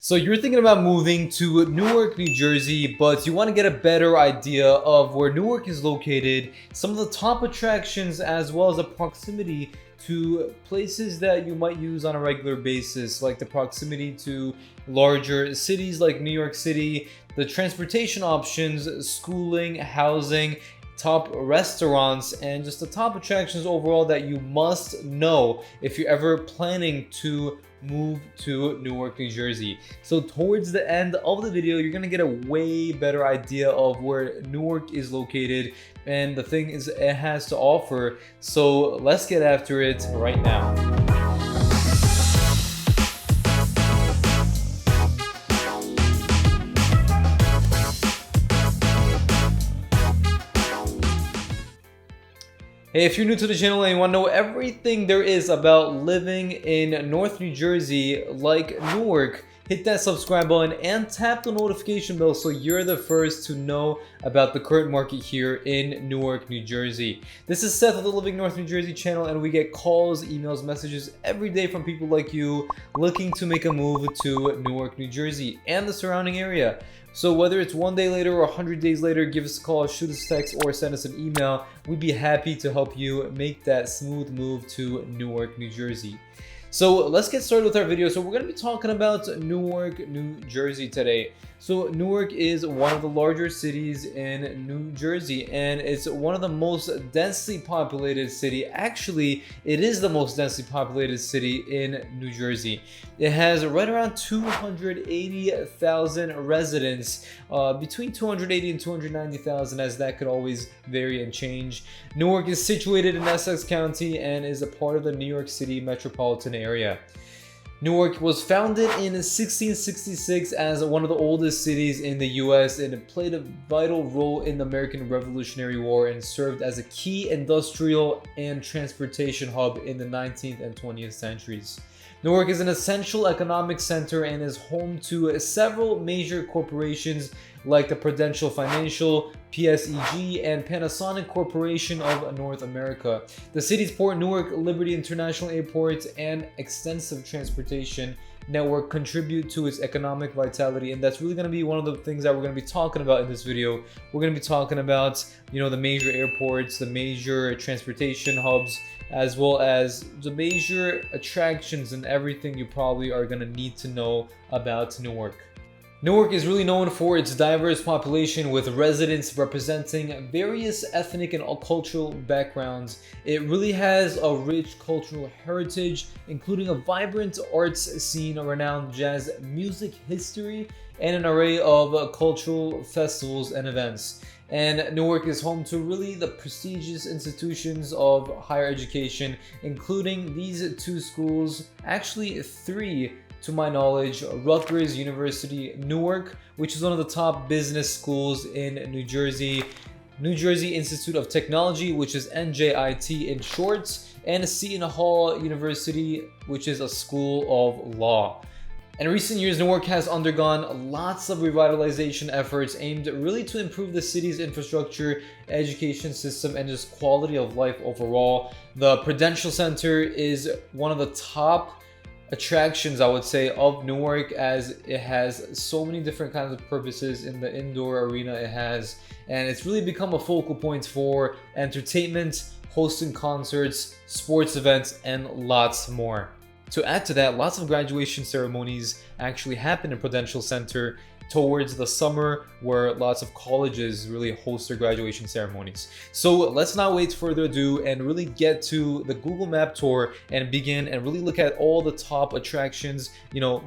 So you're thinking about moving to Newark, New Jersey, but you want to get a better idea of where Newark is located, some of the top attractions, as well as the proximity to places that you might use on a regular basis, like the proximity to larger cities like New York City, the transportation options, schooling, housing, top restaurants, and just the top attractions overall that you must know if you're ever planning to move to Newark, New Jersey. So towards the end of the video, you're gonna get a way better idea of where Newark is located and the things it has to offer. So let's get after it right now. Hey, if you're new to the channel and you want to know everything there is about living in North New Jersey like Newark, hit that subscribe button and tap the notification bell so you're the first to know about the current market here in Newark, New Jersey. This is Seth of the Living North New Jersey channel, and we get calls, emails, messages every day from people like you looking to make a move to Newark, New Jersey and the surrounding area. So whether it's one day later or 100 days later, give us a call, shoot us a text, or send us an email. We'd be happy to help you make that smooth move to Newark, New Jersey. So let's get started with our video. So we're going to be talking about Newark, New Jersey today. So Newark is one of the larger cities in New Jersey, and it's one of the most densely populated city. Actually, it is the most densely populated city in New Jersey. It has right around 280,000 residents, between 280 and 290,000, as that could always vary and change. Newark is situated in Essex County and is a part of the New York City metropolitan area. Newark was founded in 1666 as one of the oldest cities in the US, and it played a vital role in the American Revolutionary War and served as a key industrial and transportation hub in the 19th and 20th centuries. Newark is an essential economic center and is home to several major corporations like the Prudential Financial, PSEG, and Panasonic Corporation of North America. The city's port, Newark Liberty International Airport, and extensive transportation network contribute to its economic vitality, and that's really going to be one of the things that we're going to be talking about in this video. We're going to be talking about, the major airports, the major transportation hubs, as well as the major attractions and everything you probably are going to need to know about Newark. Newark is really known for its diverse population, with residents representing various ethnic and cultural backgrounds. It really has a rich cultural heritage, including a vibrant arts scene, a renowned jazz music history, and an array of cultural festivals and events. And Newark is home to really the prestigious institutions of higher education, including these two schools, actually three to my knowledge: Rutgers University Newark, which is one of the top business schools in New Jersey, New Jersey Institute of Technology, which is NJIT in short, and Seton Hall University, which is a school of law. In recent years, Newark has undergone lots of revitalization efforts aimed really to improve the city's infrastructure, education system, and just quality of life overall. The Prudential Center is one of the top attractions, I would say, of Newark, as it has so many different kinds of purposes in the indoor arena it has, and it's really become a focal point for entertainment, hosting concerts, sports events, and lots more. To add to that, lots of graduation ceremonies actually happen in Prudential Center towards the summer, where lots of colleges really host their graduation ceremonies. So let's not wait further ado and really get to the Google Map tour and begin and really look at all the top attractions,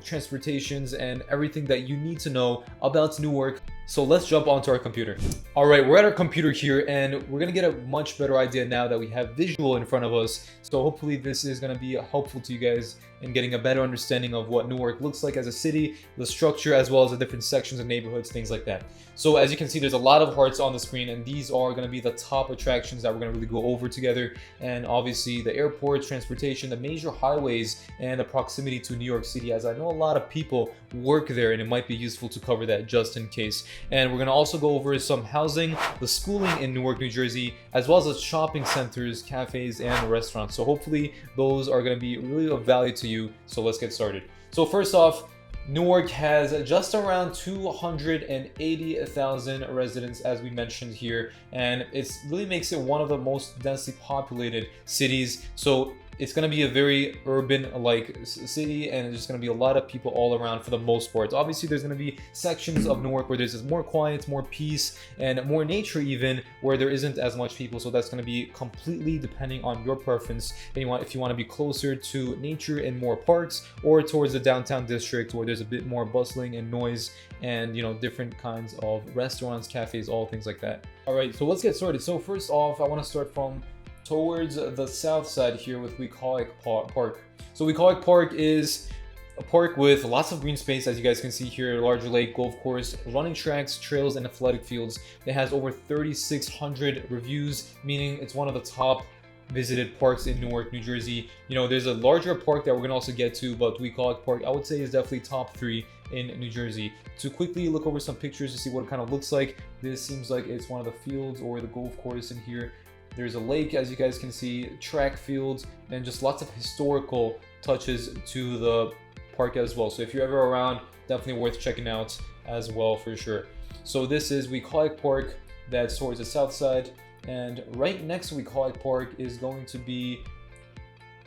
transportations, and everything that you need to know about Newark. So let's jump onto our computer. All right, we're at our computer here, and we're gonna get a much better idea now that we have visual in front of us. So hopefully this is gonna be helpful to you guys in getting a better understanding of what Newark looks like as a city, the structure, as well as the different sections and neighborhoods, things like that. So as you can see, there's a lot of hearts on the screen, and these are gonna be the top attractions that we're gonna really go over together. And obviously the airports, transportation, the major highways, and the proximity to New York City, as I know a lot of people work there, and it might be useful to cover that just in case. And we're going to also go over some housing, the schooling in Newark, New Jersey, as well as the shopping centers, cafes, and restaurants. So hopefully those are going to be really of value to you. So let's get started. So first off, Newark has just around 280,000 residents, as we mentioned here, and it really makes it one of the most densely populated cities. So it's going to be a very urban-like city, and there's going to be a lot of people all around for the most part. Obviously, there's going to be sections of Newark where there's more quiet, more peace, and more nature even, where there isn't as much people. So that's going to be completely depending on your preference. And if you want to be closer to nature and more parks, or towards the downtown district where there's a bit more bustling and noise and, you know, different kinds of restaurants, cafes, all things like that. All right, so let's get started. So first off, I want to start from towards the south side here with Weehawken Park. So Weehawken Park is a park with lots of green space, as you guys can see here, larger lake, golf course, running tracks, trails, and athletic fields. It has over 3,600 reviews, meaning it's one of the top visited parks in Newark, New Jersey. You know, there's a larger park that we're gonna also get to, but Weehawken Park, I would say, is definitely top 3 in New Jersey. To quickly look over some pictures to see what it kind of looks like, this seems like it's one of the fields or the golf course in here. There's a lake, as you guys can see, track fields, and just lots of historical touches to the park as well. So if you're ever around, definitely worth checking out as well for sure. So this is Weehawken Park, that's towards the south side, and right next to Weehawken Park is going to be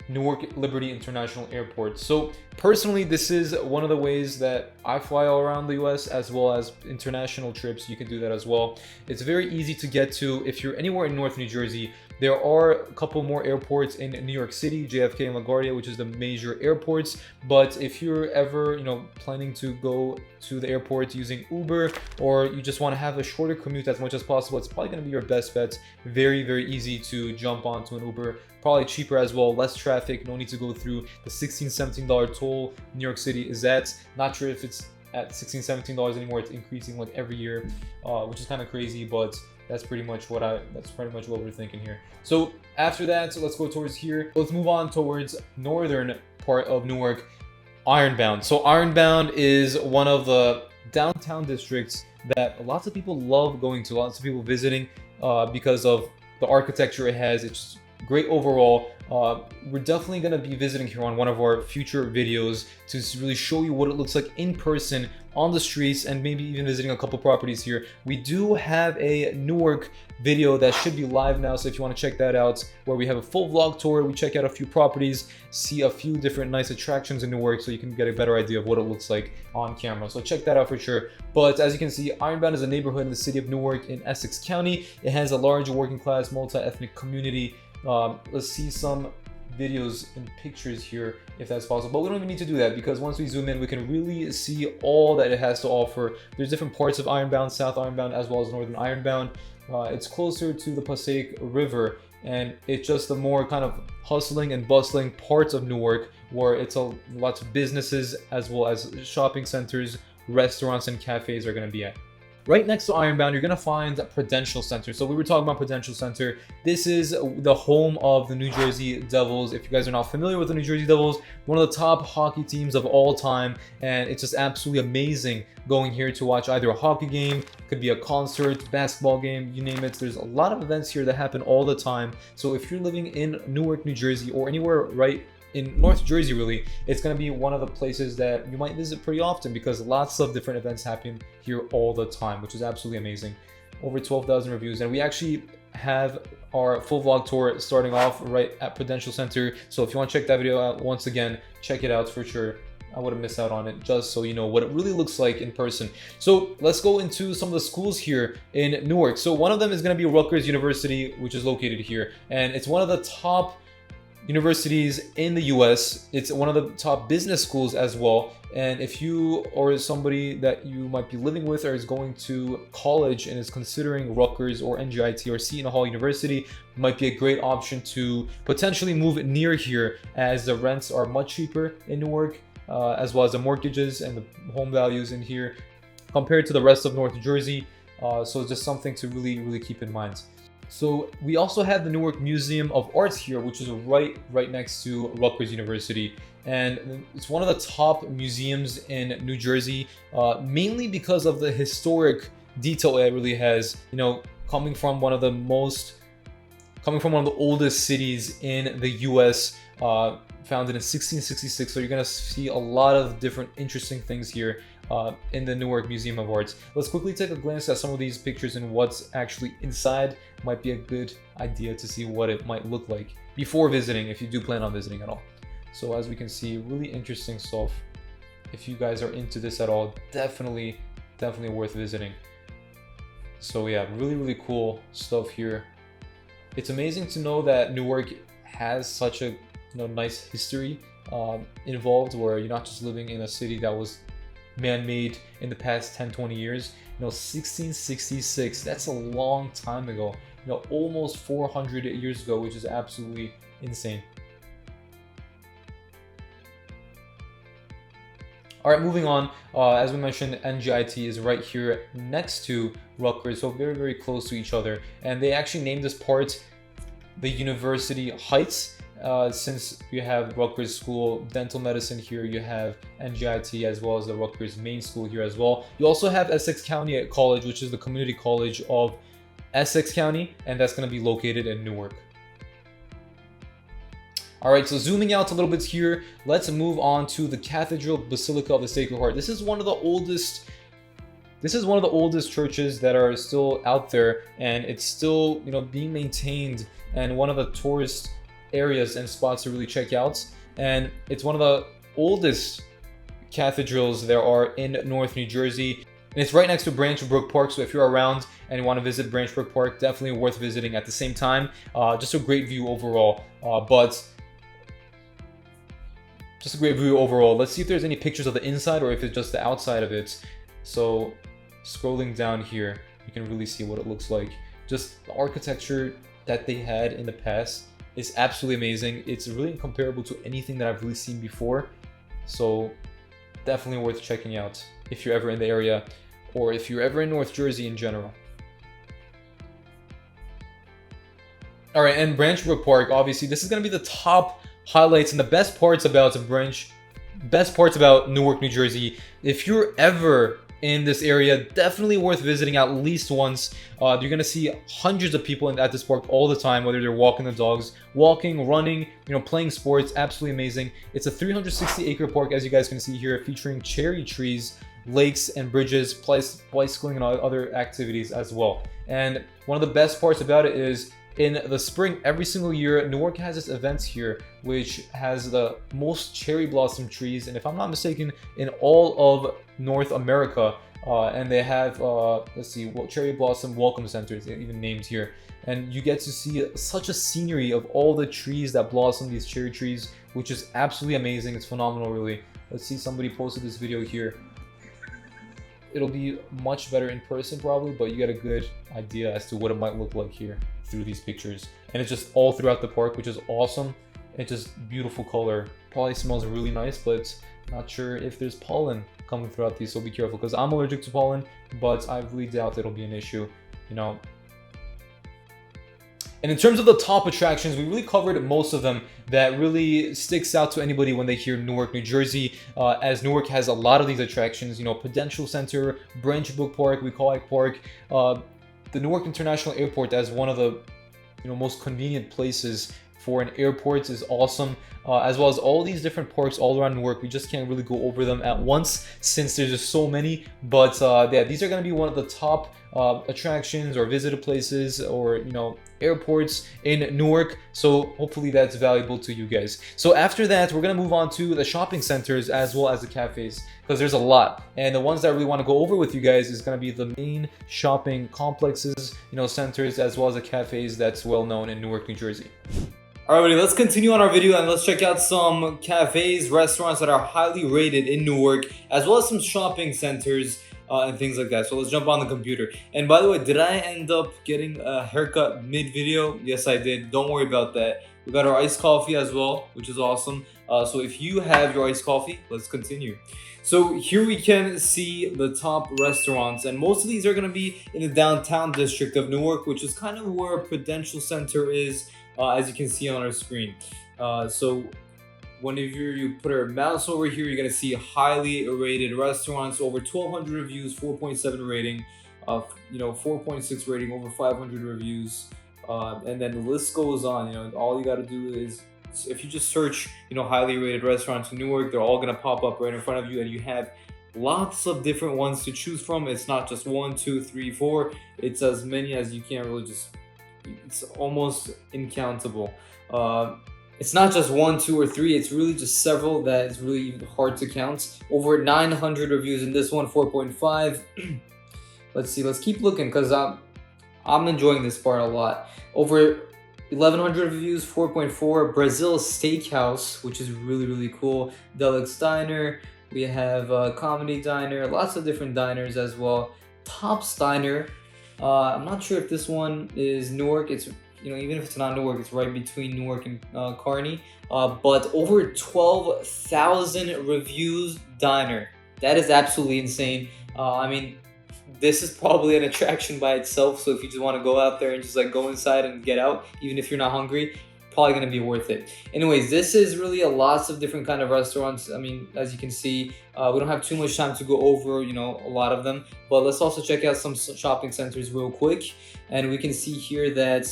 Newark Liberty International Airport. So personally, this is one of the ways that I fly all around the US, as well as international trips. You can do that as well. It's very easy to get to. If you're anywhere in North New Jersey, there are a couple more airports in New York City, JFK and LaGuardia, which is the major airports. But if you're ever, you know, planning to go to the airport using Uber, or you just want to have a shorter commute as much as possible, it's probably going to be your best bet. Very, very easy to jump onto an Uber. Probably cheaper as well, less traffic, no need to go through the $16, $17 toll New York City is at. Not sure if it's at $16, $17 anymore. It's increasing like every year, which is kind of crazy, but that's pretty much what we're thinking here. So after that, so let's go towards here. Let's move on towards northern part of Newark, Ironbound. So Ironbound is one of the downtown districts that lots of people love going to, lots of people visiting because of the architecture it has. It's great overall. We're definitely going to be visiting here on one of our future videos to really show you what it looks like in person on the streets, and maybe even visiting a couple properties here. We do have a Newark video that should be live now, so if you want to check that out, where we have a full vlog tour, we check out a few properties, see a few different nice attractions in Newark, so you can get a better idea of what it looks like on camera. So check that out for sure. But as you can see, Ironbound is a neighborhood in the city of Newark in Essex County. It has a large working class, multi-ethnic community. Let's see some videos and pictures here if that's possible, but we don't even need to do that, because once we zoom in we can really see all that it has to offer. There's different parts of Ironbound, South Ironbound as well as Northern Ironbound. It's closer to the Passaic River, and it's just the more kind of hustling and bustling parts of Newark, where it's lots of businesses as well as shopping centers, restaurants, and cafes are going to be at. Right next to Ironbound, you're going to find Prudential Center. So we were talking about Prudential Center. This is the home of the New Jersey Devils. If you guys are not familiar with the New Jersey Devils, one of the top hockey teams of all time. And it's just absolutely amazing going here to watch either a hockey game, could be a concert, basketball game, you name it. There's a lot of events here that happen all the time. So if you're living in Newark, New Jersey, or anywhere right in North Jersey, really, it's going to be one of the places that you might visit pretty often, because lots of different events happen here all the time, which is absolutely amazing. Over 12,000 reviews, and we actually have our full vlog tour starting off right at Prudential Center. So if you want to check that video out, once again, check it out for sure. I wouldn't miss out on it, just so you know what it really looks like in person. So let's go into some of the schools here in Newark. So one of them is going to be Rutgers University, which is located here, and it's one of the top universities in the US. It's one of the top business schools as well. And if you or somebody that you might be living with or is going to college and is considering Rutgers or NJIT or Seton Hall University, might be a great option to potentially move near here, as the rents are much cheaper in Newark, as well as the mortgages and the home values in here compared to the rest of North Jersey. So it's just something to really keep in mind. So we also have the Newark Museum of Arts here, which is right next to Rutgers University. And it's one of the top museums in New Jersey, mainly because of the historic detail it really has. You know, coming from one of the most coming from one of the oldest cities in the US, founded in 1666. So you're gonna see a lot of different interesting things here in the Newark Museum of Arts. Let's quickly take a glance at some of these pictures and what's actually inside. Might be a good idea to see what it might look like before visiting, if you do plan on visiting at all. So as we can see, really interesting stuff. If you guys are into this at all, definitely worth visiting. So yeah, really cool stuff here. It's amazing to know that Newark has such a nice history involved, where you're not just living in a city that was man-made in the past 10-20 years. 1666, that's a long time ago, almost 400 years ago, which is absolutely insane. All right, moving on. As we mentioned, NJIT is right here next to Rutgers, so very close to each other. And they actually named this part the University Heights, since you have Rutgers School Dental Medicine here, you have NJIT as well as the Rutgers main school here as well. You also have Essex County College, which is the community college of Essex County, and that's going to be located in Newark. All right, so zooming out a little bit here, let's move on to the Cathedral Basilica of the Sacred Heart. This is one of the oldest churches that are still out there, and it's still, being maintained, and one of the tourist areas and spots to really check out. And it's one of the oldest cathedrals there are in North New Jersey. And it's right next to Branch Brook Park, so if you're around and you want to visit Branch Brook Park, definitely worth visiting at the same time. Just a great view overall. Just a great view overall. Let's see if there's any pictures of the inside or if it's just the outside of it. So scrolling down here, you can really see what it looks like. Just the architecture that they had in the past is absolutely amazing. It's really incomparable to anything that I've really seen before. So definitely worth checking out if you're ever in the area, or if you're ever in North Jersey in general. All right, and Branch Brook Park, obviously this is going to be the top highlights and the best parts about Newark, New Jersey. If you're ever in this area, definitely worth visiting at least once. You're gonna see hundreds of people at this park all the time, whether they're walking the dogs, walking, running, playing sports. Absolutely amazing. It's a 360-acre park, as you guys can see here, featuring cherry trees, lakes and bridges, bicycling and other activities as well. And one of the best parts about it is, in the spring, every single year, Newark has its events here, which has the most cherry blossom trees, and if I'm not mistaken, in all of North America. And they have, cherry blossom welcome centers, even named here. And you get to see such a scenery of all the trees that blossom, these cherry trees, which is absolutely amazing. It's phenomenal, really. Let's see, somebody posted this video here. It'll be much better in person probably, but you get a good idea as to what it might look like here through these pictures. And it's just all throughout the park, which is awesome. It's just beautiful color. Probably smells really nice, but not sure if there's pollen coming throughout these, so be careful, because I'm allergic to pollen, but I really doubt it'll be an issue, And in terms of the top attractions, we really covered most of them that really sticks out to anybody when they hear Newark, New Jersey, as Newark has a lot of these attractions, Prudential Center, Branch Brook Park, Weehawken Park, the Newark International Airport as one of the most convenient places for an airport is awesome, as well as all these different parks all around Newark. We just can't really go over them at once since there's just so many, but yeah, these are going to be one of the top attractions or visited places, or airports in Newark. So hopefully that's valuable to you guys. So after that, we're going to move on to the shopping centers as well as the cafes, because there's a lot, and the ones that I really want to go over with you guys is going to be the main shopping complexes, centers, as well as the cafes that's well known in Newark, New Jersey. Alrighty, let's continue on our video and let's check out some cafes, restaurants that are highly rated in Newark, as well as some shopping centers and things like that. So let's jump on the computer. And by the way, did I end up getting a haircut mid-video? Yes, I did. Don't worry about that. We got our iced coffee as well, which is awesome. So if you have your iced coffee, let's continue. So here we can see the top restaurants, and most of these are going to be in the downtown district of Newark, which is kind of where Prudential Center is, as you can see on our screen. So whenever you put our mouse over here, you're going to see highly rated restaurants, over 1,200 reviews, 4.7 rating, 4.6 rating, over 500 reviews, And then the list goes on. All you got to do is, if you just search, highly rated restaurants in Newark, they're all gonna pop up right in front of you, and you have lots of different ones to choose from. It's not just 1, 2, 3, 4. It's as many as you can't really just. It's almost incountable. It's not just 1, 2, or 3. It's really just several that is really hard to count. Over 900 reviews in this one, 4.5. Let's see. Let's keep looking because I'm enjoying this part a lot. Over 1100 reviews, 4.4. Brazil Steakhouse, which is really, really cool. Deluxe Diner. We have Comedy Diner. Lots of different diners as well. Tops Diner. I'm not sure if this one is Newark. It's, even if it's not Newark, it's right between Newark and Kearny. But over 12,000 reviews diner. That is absolutely insane. I mean, this is probably an attraction by itself. So if you just want to go out there and just like go inside and get out, even if you're not hungry, probably going to be worth it. Anyways, this is really lots of different kind of restaurants. I mean, as you can see, we don't have too much time to go over, a lot of them, but let's also check out some shopping centers real quick. And we can see here that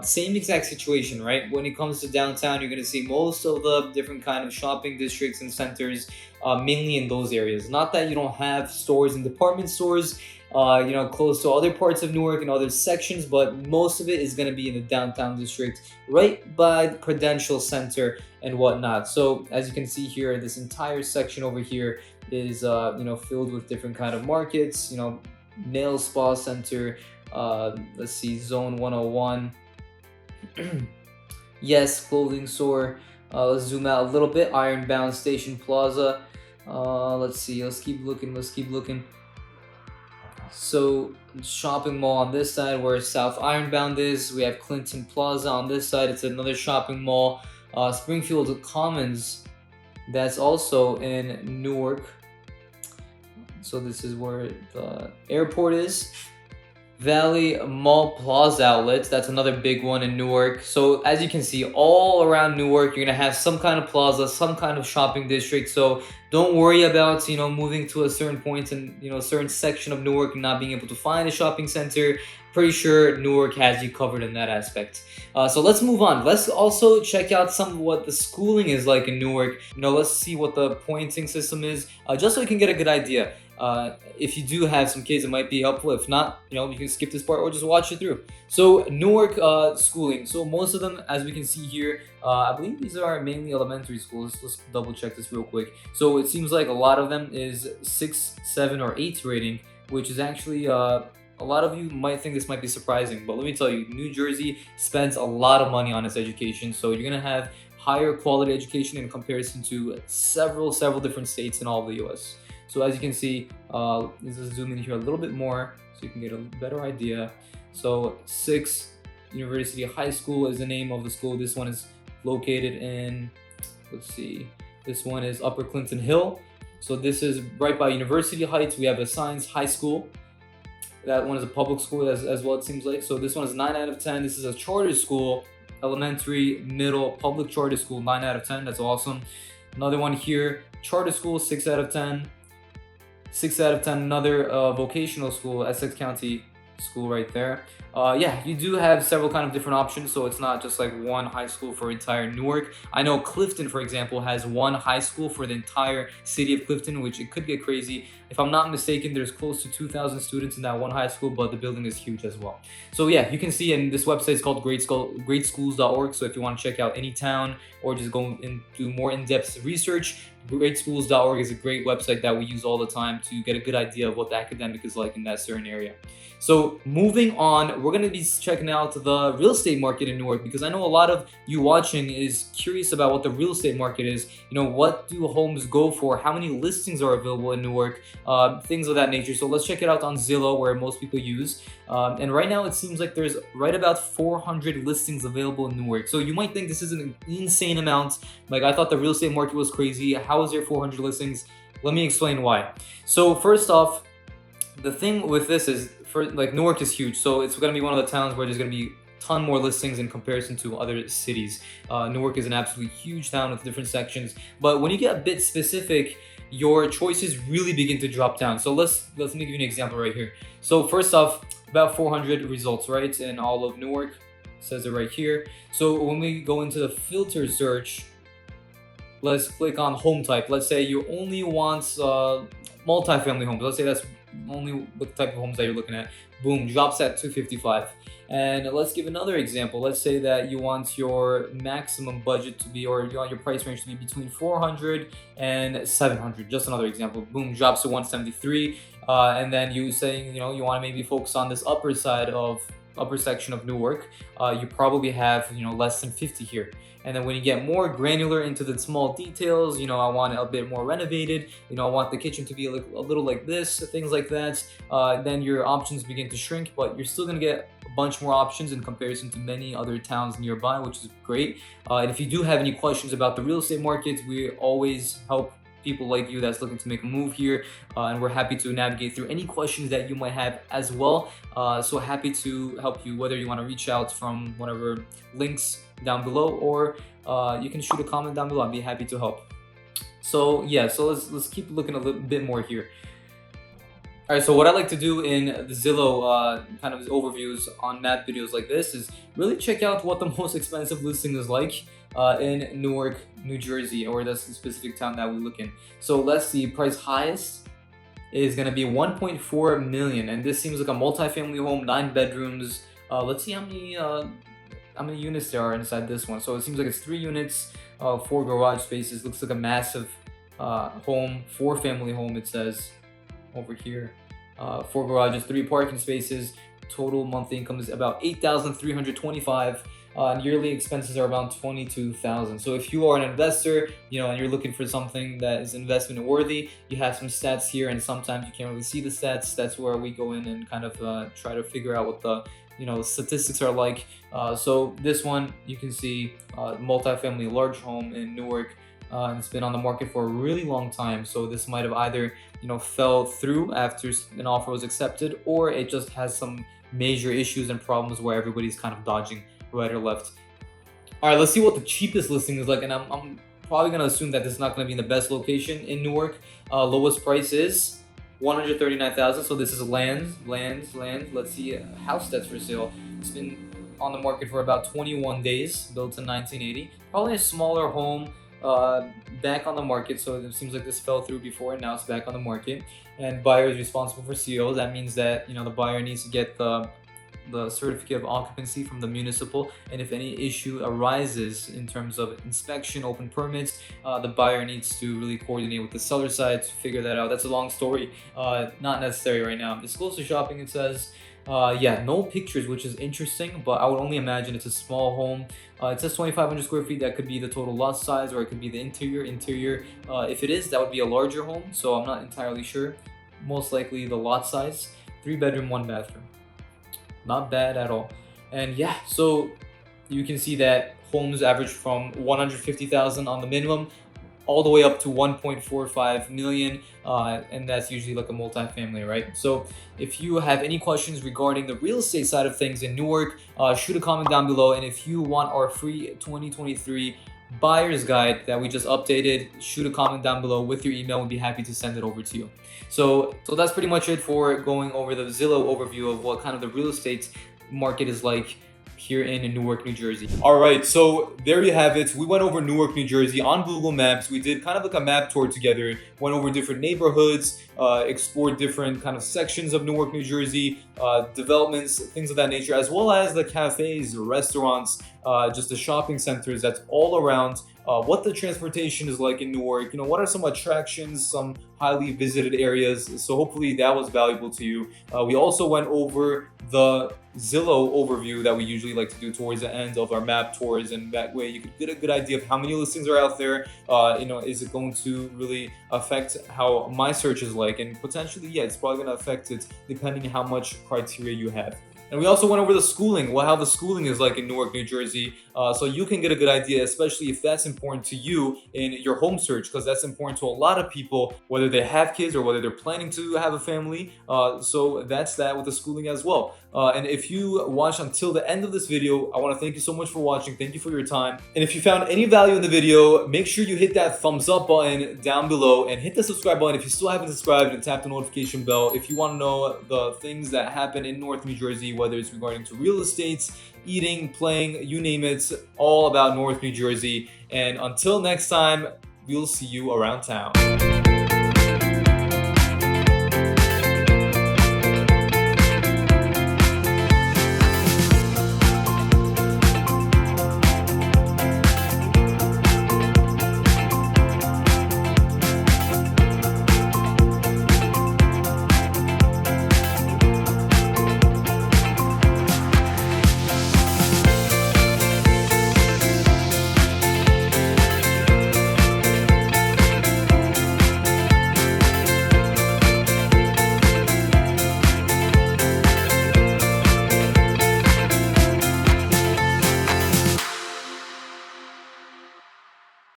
same exact situation, right? When it comes to downtown, you're going to see most of the different kind of shopping districts and centers, mainly in those areas. Not that you don't have stores and department stores, close to other parts of Newark and other sections, but most of it is going to be in the downtown district, right by the Prudential Center and whatnot. So as you can see here, this entire section over here is, filled with different kind of markets, nail spa center, let's see, Zone 101, Yes, clothing store, let's zoom out a little bit, Ironbound Station Plaza, let's see, let's keep looking. So shopping mall on this side where South Ironbound is. We have Clinton Plaza on this side. It's another shopping mall. Springfield Commons, that's also in Newark. So this is where the airport is. Valley Mall Plaza Outlets, that's another big one in Newark. So as you can see, all around Newark, you're gonna have some kind of plaza, some kind of shopping district. So don't worry about, moving to a certain point and, a certain section of Newark and not being able to find a shopping center. Pretty sure Newark has you covered in that aspect. So let's move on. Let's also check out some of what the schooling is like in Newark. Let's see what the pointing system is, just so you can get a good idea. If you do have some kids, it might be helpful. If not, you can skip this part or just watch it through. So Newark schooling. So most of them, as we can see here, I believe these are mainly elementary schools. Let's double check this real quick. So it seems like a lot of them is 6, 7, or 8 rating, which is actually a lot of you might think this might be surprising, but let me tell you, New Jersey spends a lot of money on its education, so you're gonna have higher quality education in comparison to several different states in all of the US. So as you can see, let's just zoom in here a little bit more so you can get a better idea. So 6 University High School is the name of the school. This one is located in, let's see, this one is Upper Clinton Hill. So this is right by University Heights. We have a Science High School. That one is a public school as well, it seems like. So this one is 9 out of 10. This is a charter school, elementary, middle, public charter school, 9 out of 10. That's awesome. Another one here, charter school, 6 out of 10. 6 out of 10, another vocational school, Essex County School right there. Yeah, you do have several kind of different options, so it's not just like one high school for entire Newark. I know Clifton, for example, has one high school for the entire city of Clifton, which it could get crazy. If I'm not mistaken, there's close to 2,000 students in that one high school, but the building is huge as well. So yeah, you can see, and this website is called greatschools.org, so if you want to check out any town or just go and do more in-depth research, greatschools.org is a great website that we use all the time to get a good idea of what the academic is like in that certain area. So moving on, we're going to be checking out the real estate market in Newark, because I know a lot of you watching is curious about what the real estate market is. What do homes go for? How many listings are available in Newark? Things of that nature. So let's check it out on Zillow, where most people use. And right now it seems like there's right about 400 listings available in Newark. So you might think this is an insane amount. Like, I thought the real estate market was crazy. How is there 400 listings? Let me explain why. So first off, the thing with this is, Newark is huge, so it's going to be one of the towns where there's going to be a ton more listings in comparison to other cities. Newark is an absolutely huge town with different sections, but when you get a bit specific, your choices really begin to drop down. So let me give you an example right here. So first off, about 400 results, right, in all of Newark. says it right here. So when we go into the filter search, let's click on home type. Let's say you only want multifamily homes. Let's say that's only the type of homes that you're looking at. Boom, drops at 255. And let's give another example. Let's say that you want your maximum budget to be, or you want your price range to be between 400 and 700. Just another example. Boom, drops to 173. And then you saying, you want to maybe focus on this upper section of Newark. You probably have, less than 50 here. And then when you get more granular into the small details, I want it a bit more renovated, I want the kitchen to be a little like this, things like that, then your options begin to shrink, but you're still going to get a bunch more options in comparison to many other towns nearby, which is great. And if you do have any questions about the real estate market, we always help people like you that's looking to make a move here, and we're happy to navigate through any questions that you might have as well. So happy to help you, whether you want to reach out from whatever links down below, or you can shoot a comment down below. I'd be happy to help. So yeah, so let's keep looking a little bit more here. All right, so what I like to do in the Zillow kind of overviews on map videos like this is really check out what the most expensive listing is like in Newark, New Jersey, or that's the specific town that we look in. So let's see, price highest is going to be 1.4 million, and this seems like a multi-family home, 9 bedrooms. Let's see how many units there are inside this one. So it seems like it's 3 units, 4 garage spaces. Looks like a massive home, 4-family home, it says over here. 4 garages, 3 parking spaces. Total monthly income is about $8,325. And yearly expenses are around $22,000. So if you are an investor, and you're looking for something that is investment worthy, you have some stats here, and sometimes you can't really see the stats. That's where we go in and kind of try to figure out what the statistics are like. So this one, you can see multifamily large home in Newark, and it's been on the market for a really long time. So this might have either fell through after an offer was accepted, or it just has some major issues and problems where everybody's kind of dodging right or left. All right, let's see what the cheapest listing is like, and I'm probably gonna assume that this is not gonna be in the best location in Newark. Lowest price is $139,000. So this is land. Let's see a house that's for sale. It's been on the market for about 21 days, built in 1980. Probably a smaller home, back on the market. So it seems like this fell through before, and now it's back on the market. And buyer is responsible for CO. That means that the buyer needs to get the certificate of occupancy from the municipal, and if any issue arises in terms of inspection, open permits, the buyer needs to really coordinate with the seller side to figure that out. That's a long story, not necessary right now. Disclose to shopping, it says. Yeah, no pictures, which is interesting, but I would only imagine it's a small home. It says 2,500 square feet. That could be the total lot size, or it could be the interior. If it is, that would be a larger home, so I'm not entirely sure. Most likely the lot size. 3 bedroom, 1 bathroom. Not bad at all. And yeah, so you can see that homes average from $150,000 on the minimum all the way up to 1.45 million, and that's usually like a multifamily, right? So if you have any questions regarding the real estate side of things in Newark, shoot a comment down below. And if you want our free 2023 buyer's guide that we just updated, shoot a comment down below with your email. We'd be happy to send it over to you. So that's pretty much it for going over the Zillow overview of what kind of the real estate market is like here in Newark, New Jersey. All right, so there you have it. We went over Newark, New Jersey on Google Maps. We did kind of like a map tour together, went over different neighborhoods, explored different kind of sections of Newark, New Jersey, developments, things of that nature, as well as the cafes, restaurants, just the shopping centers that's all around, what the transportation is like in Newark, what are some attractions, some highly visited areas. So hopefully that was valuable to you. We also went over the Zillow overview that we usually like to do towards the end of our map tours, and that way you could get a good idea of how many listings are out there. Is it going to really affect how my search is like, and potentially, yeah, it's probably going to affect it depending on how much criteria you have. And we also went over the schooling, how the schooling is like in Newark, New Jersey, so you can get a good idea, especially if that's important to you in your home search, because that's important to a lot of people, whether they have kids or whether they're planning to have a family. So that's that with the schooling as well. And if you watched until the end of this video, I want to thank you so much for watching. Thank you for your time. And if you found any value in the video, make sure you hit that thumbs up button down below and hit the subscribe button if you still haven't subscribed, and tap the notification bell if you want to know the things that happen in Newark, New Jersey, whether it's regarding to real estate, eating, playing, you name it, all about Newark, New Jersey. And until next time, we'll see you around town.